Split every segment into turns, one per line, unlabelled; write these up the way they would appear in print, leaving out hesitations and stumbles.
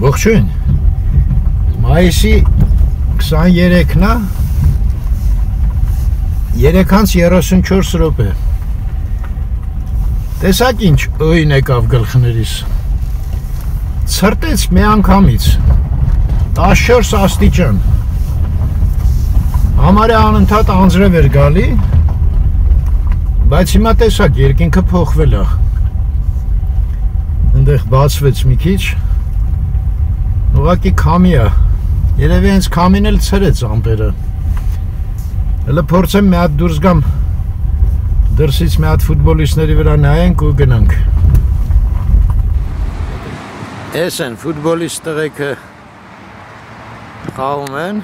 Ողջույն, մայիսի 23-ն է, 3:34 րոպե։ Տեսակ ինչ օյն եկավ գլխներիս։ Ցրտեց մի անգամից 14 աստիճան։ Համարյա անընդհատ անձրև էր գալի, բայց հիմա տեսակ երկինքը փոխվել է։ Այնտեղ բացվեց մի քիչ։ Ուղղակի քամի է, երևի հենց քամին էլ ցրեց ամպերը։ Հələ փորձեմ մի հատ դուրս գամ, դրսից մի հատ ֆուտբոլիստների վրա նայենք ու գնանք։ Էս են ֆուտբոլիստ տղեկը խաղում են։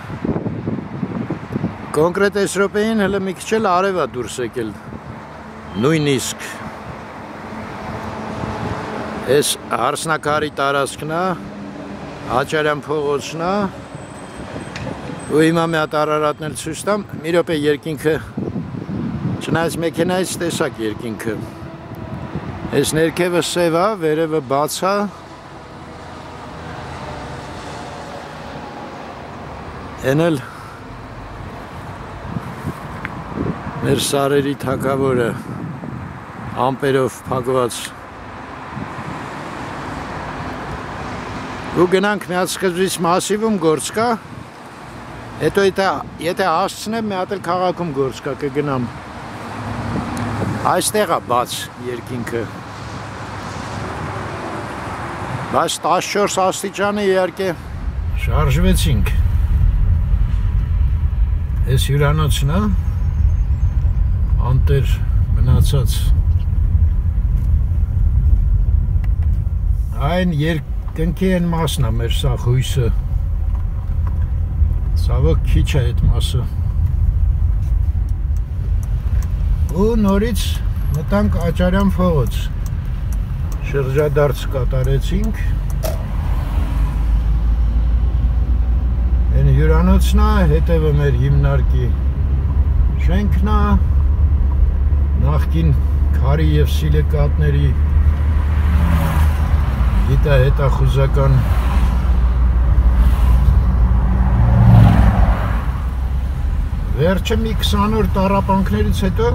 Կոնկրետ այս րոպեին հələ մի քիչ էլ արև է դուրս եկել, նույնիսկ։ Էս հարսնակարի տարածքն է, Հաչարյան փողոցն է, ու հիմա մի հատ Արարատն էլ ցույց տամ, մի րոպե երկինքը, չնայած մեքենայից տեսակ երկինքը։ Այս ներքևը սև է, վերևը բաց է։ Էն էլ մեր սարերի թագավորը ամպերով փակված։ Ու գնանք մի հատ սկզբից մասիվում գործ կա, հետո եթե հասցնեմ մի հատ էլ քաղաքում գործ կա կգնամ։ Այստեղ է բաց երկինքը։ Բայց 14 աստիճանը իհարկե շարժվեցինք։ Այս հյուրանոցն է, անտեր մնացած։ Այն Կնքի են մասն է մեր սա խույսը, ցավոք քիչ է այդ մասը։ Ու նորից մտանք Աճարյան փողոց, շրջադարձ կատարեցինք։ Այն հյուրանոցն է, հետևը մեր հիմնարկի շենքն է, նախկին քարի և սիլիկատների հետախուզական վերջը մի 20 օր տառապանքներից հետո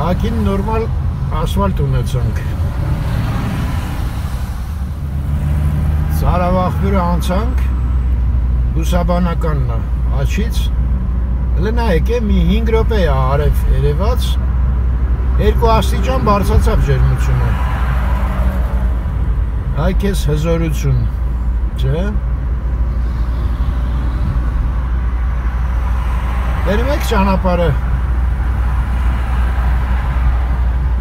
ակին նորմալ ասվալտ ունեցանք։ Սարավախբյուրը անցանք, բուսաբանականն է աչից, հələ նայեք մի 5 րոպե է արև երևաց, 2 աստիճան բարձրացավ ջերմությունը։ Այ քեզ հզորություն, չէ՞։ Դերում եք ճանապարհը։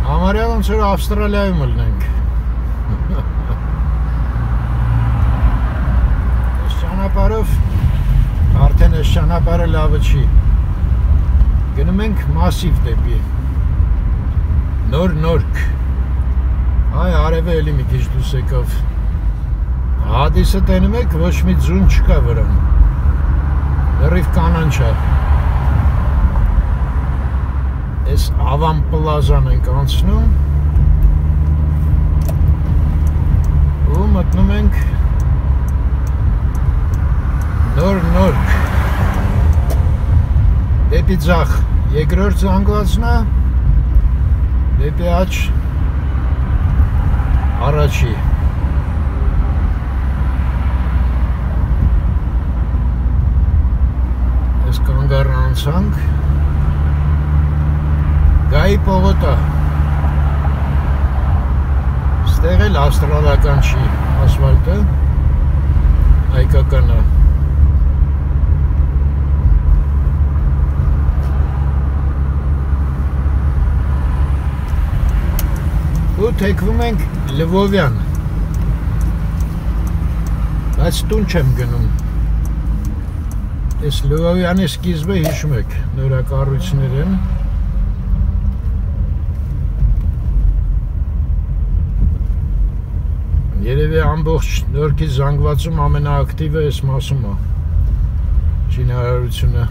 Համարյա ոնց որ Ավստրալիայում ելնենք։ Այս ճանապարհով արդեն այս ճանապարհը լավը չի։ Գնում ենք մասիվ դեպի Նորք։ Այ արևը էլի մի քիչ դուրս եկավ։ Հադիսը տենում եք, ոչ մի ձուն չկա վրան։ Լրիվ կանանչ է։ Այս Ավան պլազան ենք անցնում ու մտնում ենք Նորք դեպի ձախ երկրորդ զանգվածն է, դեպի աջ առաջի։ Այս կանգառը անցանք, Գայի պողոտա, ստեղ էլ ավստրալական չի ասվալտը, հայկական է։ Ու թեքվում ենք Լվովյան, բայց տուն չեմ գնում։ Այս Լվովյանի սկիզբը հիշում եք, նորակառույցներ են։ Երևի ամբողջ Նորքի զանգվածում ամենաակտիվը այս մասում է, շինարարությունը։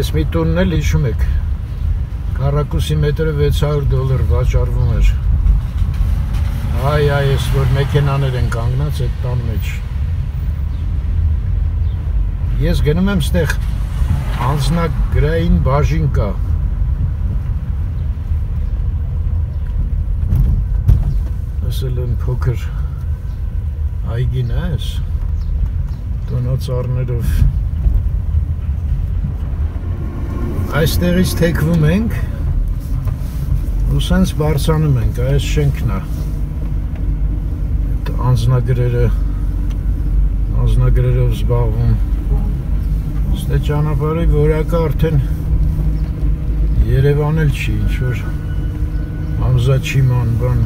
Այս մի տունն էլ հիշում եք, քառակուսի մետրը $600 վաճառվում էր։ Այ, այս որ մեքենաներ են կանգնած այդ տան մեջ։ Ես գնում եմ ստեղ անձնագրային բաժին կա։ Ասել եմ փոքր այգին է այս, տոնածառներով։ Այստեղից թեքվում ենք ու սենց բարձանում ենք, այս շենքն է։ Անձնագրերով զբաղվում։ Ստե ճանապարհի որակը արդեն Երևան էլ չի, ինչ-որ ամզաչիման բան։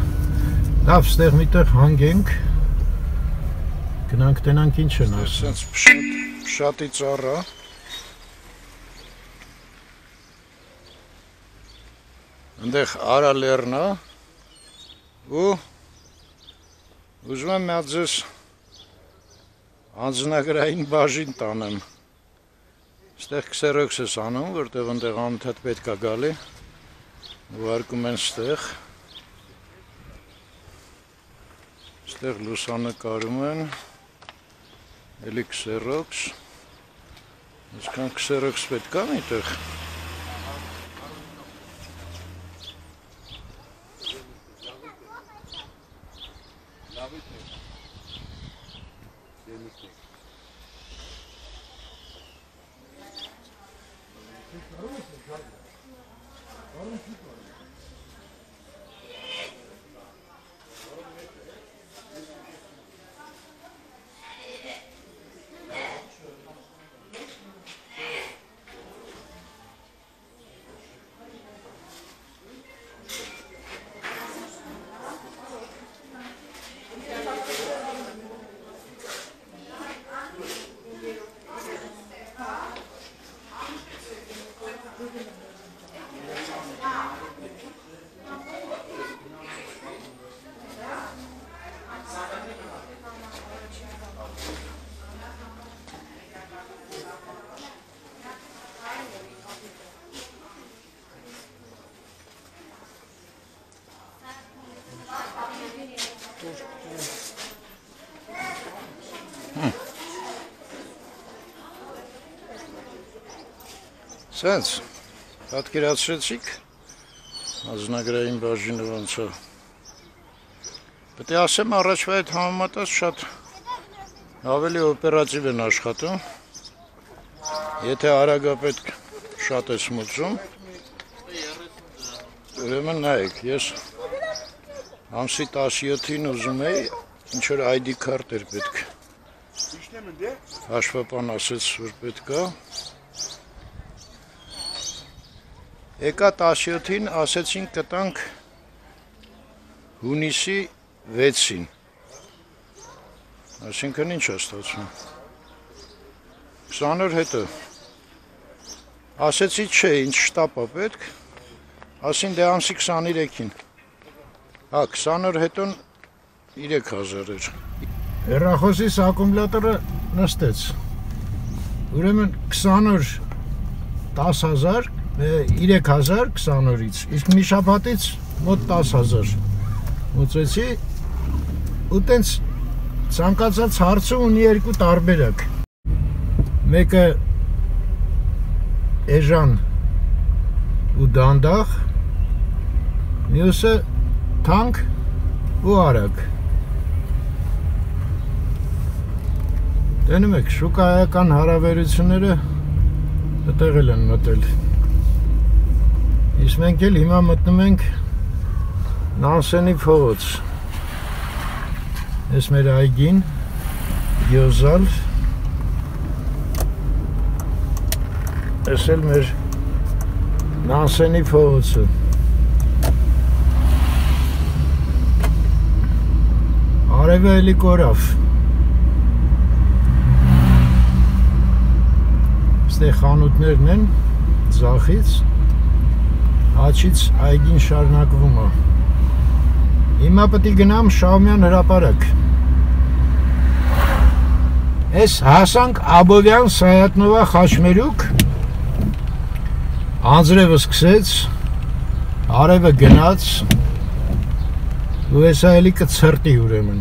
Լավ, ստեղ միտեղ հանգենք, գնանք տենանք ինչ են ասում։ Սենց փշատի ծառա։ Ընդեղ արա լեռն է ու ուզում եմ միած ձեզ անձնագրային բաժին տանեմ։ Ստեղ քսերոքս ես անում, որտեղ ընդեղ անընդհատ պետք է գալի, ուղարկում են ստեղ։ Ստեղ լուսանկարում են, էլի քսերոքս, այսքան քսերոքս պետք է միտեղ։ Սենց, պատկերացրեցիք անձնագրային բաժինը ոնց է։ Պետք է ասեմ առաջվա այդ համեմատած շատ ավելի օպերատիվ են աշխատում։ Եթե արագապետ շատ ես մուծում, ուրեմն նայեք, ես ամսի 17-ին ուզում էի ինչ-որ ID քարտ էր պետք։ Հաշվապան ասեց, որ պետք է։ Եկա 17-ին ասեցին կտանք հունիսի 6-ին։ Այսինքն ինչ է ստացվում։ 20 օր հետո։ Ասեցի չէ, ինչ շտապ է պետք։ Ասին դե ամսի 23-ին։ Հա, 20 օր հետո 3000 էր։ Հեռախոսիս ակումուլյատորը նստեց։ Ուրեմն 20 օր 10000 3000 20 օրից, իսկ մի շաբաթից մոտ 10000 մոծեցի ու տենց ցանկացած հարցը ունի երկու տարբերակ։ Մեկը էժան ու դանդաղ, մյուսը թանկ ու արագ։ Տենում եք, շուկայական հարաբերությունները այդտեղ են մտել։ Իսկ մենք էլ հիմա մտնում ենք Նանսենի փողոց։ Ես մեր այգին, Գյոզալ, ես էլ մեր Նանսենի փողոցը։ Արևը էլի կորավ։ Ստեղ խանութներն են, ձախից, հաչից այգին շարունակվում է։ Հիմա պետք է գնամ Շահումյան հրապարակ։ Ես հասանք Աբովյան Սայատնովա Խաչմերուկ, անձրևը սկսեց, արևը գնաց, ու հեսա էլի կցրտի ուրեմն